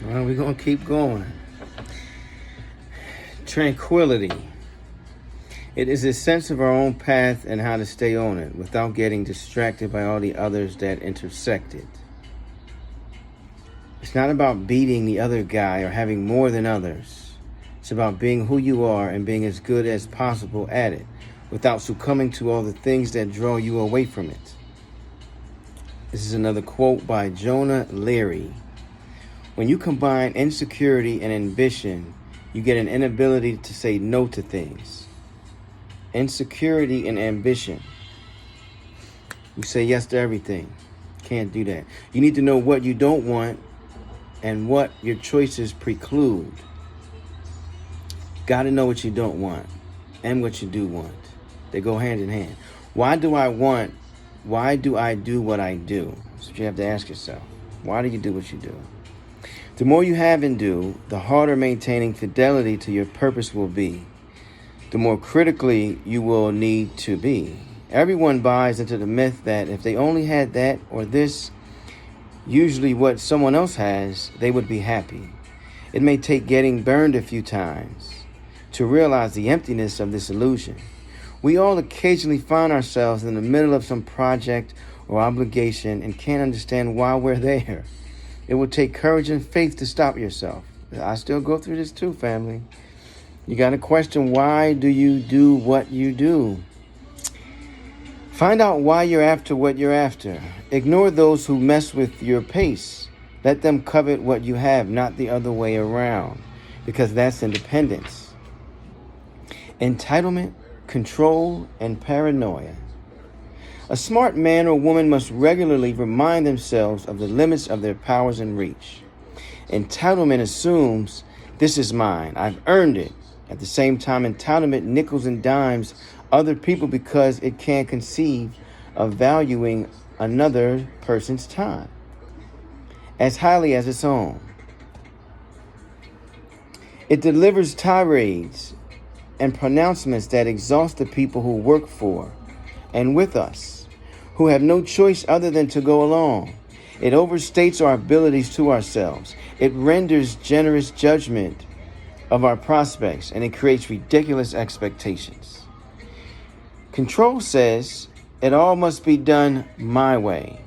Well, we're going to keep going. Tranquility. It is a sense of our own path and how to stay on it without getting distracted by all the others that intersect it. It's not about beating the other guy or having more than others. It's about being who you are and being as good as possible at it without succumbing to all the things that draw you away from it. This is another quote by Jonah Leary. When you combine insecurity and ambition, you get an inability to say no to things. Insecurity and ambition. You say yes to everything. Can't do that. You need to know what you don't want and what your choices preclude. Got to know what you don't want and what you do want. They go hand in hand. Why do I do what I do? That's what you have to ask yourself. Why do you do what you do? The more you have and do, the harder maintaining fidelity to your purpose will be. The more critically you will need to be. Everyone buys into the myth that if they only had that or this, usually what someone else has, they would be happy. It may take getting burned a few times to realize the emptiness of this illusion. We all occasionally find ourselves in the middle of some project or obligation and can't understand why we're there. It will take courage and faith to stop yourself. I still go through this too, family. You got to question, why do you do what you do? Find out why you're after what you're after. Ignore those who mess with your pace. Let them covet what you have, not the other way around, because that's independence. Entitlement, control, and paranoia. A smart man or woman must regularly remind themselves of the limits of their powers and reach. Entitlement assumes, this is mine, I've earned it. At the same time, entitlement nickels and dimes other people because it can't conceive of valuing another person's time as highly as its own. It delivers tirades and pronouncements that exhaust the people who work for and with us, who have no choice other than to go along. It overstates our abilities to ourselves. It renders generous judgment of our prospects, and it creates ridiculous expectations. Control says it all must be done my way.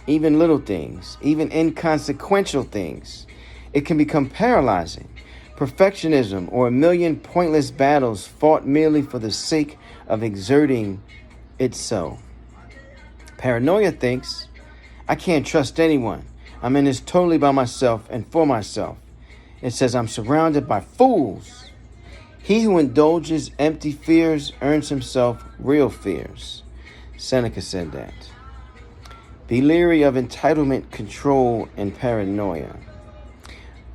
Even little things, even inconsequential things. It can become paralyzing. Perfectionism or a million pointless battles fought merely for the sake of exerting it so. Paranoia thinks, I can't trust anyone. I'm in this totally by myself and for myself. It says I'm surrounded by fools. He who indulges empty fears earns himself real fears. Seneca said that. Be leery of entitlement, control, and paranoia.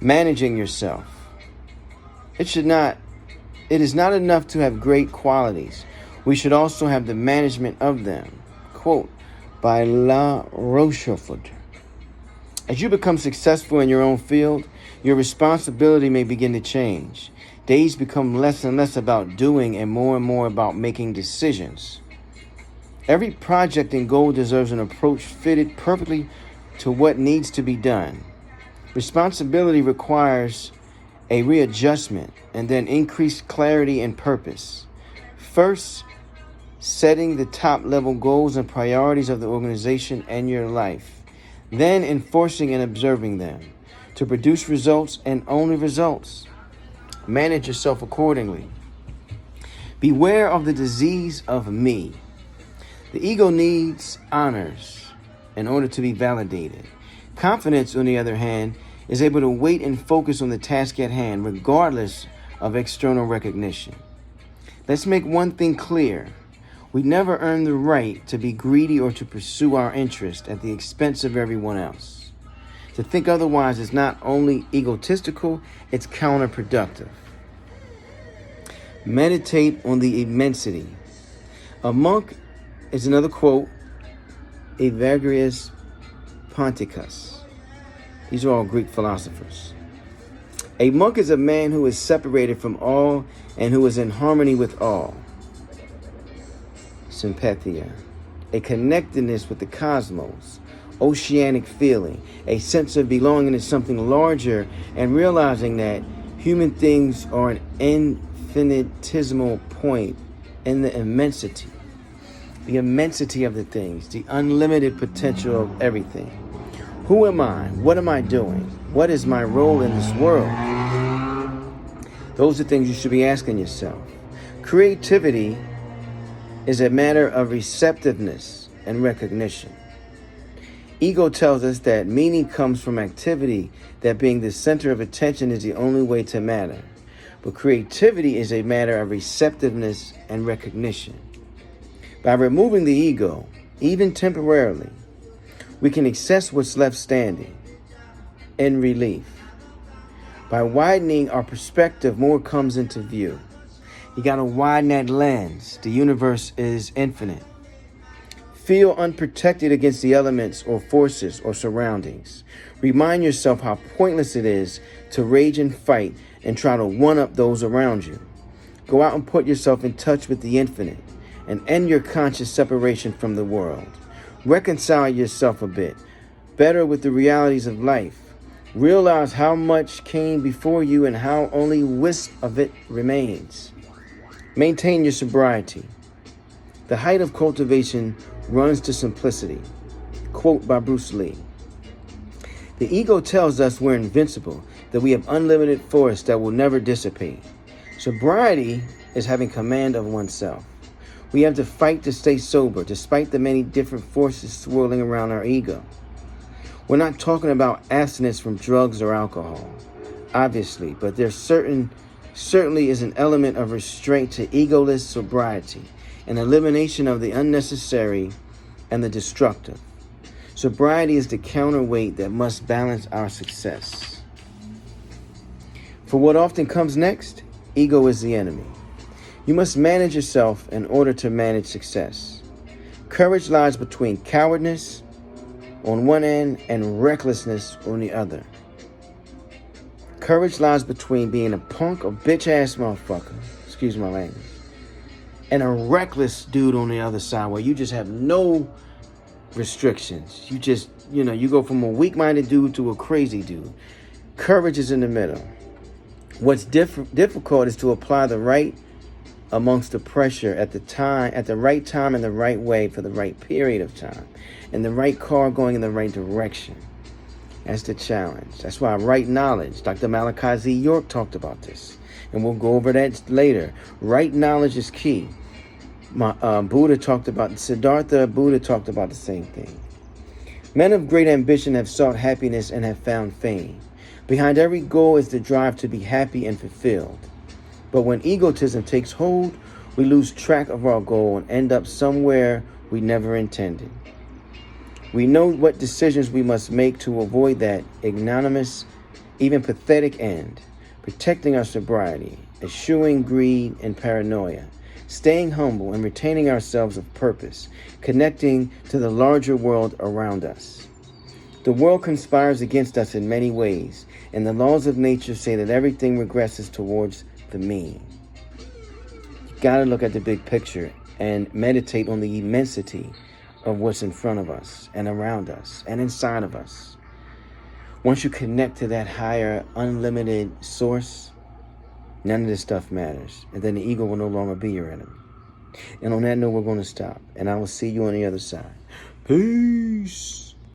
Managing yourself. It is not enough to have great qualities. We should also have the management of them. Quote by La Rochefort. As you become successful in your own field, your responsibility may begin to change. Days become less and less about doing and more about making decisions. Every project and goal deserves an approach fitted perfectly to what needs to be done. Responsibility requires a readjustment and then increased clarity and purpose. First, setting the top level goals and priorities of the organization and your life. Then enforcing and observing them to produce results and only results. Manage yourself accordingly. Beware of the disease of me. The ego needs honors in order to be validated. Confidence, on the other hand, is able to wait and focus on the task at hand, regardless of external recognition. Let's make one thing clear. We never earn the right to be greedy or to pursue our interest at the expense of everyone else. To think otherwise is not only egotistical, it's counterproductive. Meditate on the immensity. A monk is another quote, Evagrius Ponticus. These are all Greek philosophers. A monk is a man who is separated from all and who is in harmony with all. Sympathia, a connectedness with the cosmos, oceanic feeling, a sense of belonging to something larger, and realizing that human things are an infinitesimal point in the immensity of the things, the unlimited potential of everything. Who am I? What am I doing? What is my role in this world? Those are things you should be asking yourself. Creativity is a matter of receptiveness and recognition. Ego tells us that meaning comes from activity, that being the center of attention is the only way to matter. But creativity is a matter of receptiveness and recognition. By removing the ego, even temporarily, we can access what's left standing in relief. By widening our perspective, more comes into view. You got to widen that lens. The universe is infinite. Feel unprotected against the elements or forces or surroundings. Remind yourself how pointless it is to rage and fight and try to one-up those around you. Go out and put yourself in touch with the infinite and end your conscious separation from the world. Reconcile yourself a bit better with the realities of life. Realize how much came before you and how only wisp of it remains. Maintain your sobriety. The height of cultivation runs to simplicity. Quote by Bruce Lee. The ego tells us we're invincible, that we have unlimited force that will never dissipate. Sobriety is having command of oneself. We have to fight to stay sober, despite the many different forces swirling around our ego. We're not talking about abstinence from drugs or alcohol, obviously, but there certainly is an element of restraint to egoless sobriety, an elimination of the unnecessary and the destructive. Sobriety is the counterweight that must balance our success. For what often comes next, ego is the enemy. You must manage yourself in order to manage success. Courage lies between cowardness on one end and recklessness on the other. Courage lies between being a punk or bitch-ass motherfucker, excuse my language, and a reckless dude on the other side where you just have no restrictions. You just, you go from a weak-minded dude to a crazy dude. Courage is in the middle. What's difficult is to apply the right amongst the pressure at the right time in the right way for the right period of time, and the right car going in the right direction. That's the challenge. That's why right knowledge, Dr. Malachi Z. York talked about this, and we'll go over that later. Right knowledge is key. Siddhartha Buddha talked about the same thing. Men of great ambition have sought happiness and have found fame. Behind every goal is the drive to be happy and fulfilled. But when egotism takes hold, we lose track of our goal and end up somewhere we never intended. We know what decisions we must make to avoid that ignominious, even pathetic end, protecting our sobriety, eschewing greed and paranoia, staying humble and retaining ourselves of purpose, connecting to the larger world around us. The world conspires against us in many ways, and the laws of nature say that everything regresses towards the mean. You gotta look at the big picture and meditate on the immensity of what's in front of us and around us and inside of us. Once you connect to that higher, unlimited source, none of this stuff matters. And then the ego will no longer be your enemy. And on that note, we're going to stop. And I will see you on the other side. Peace.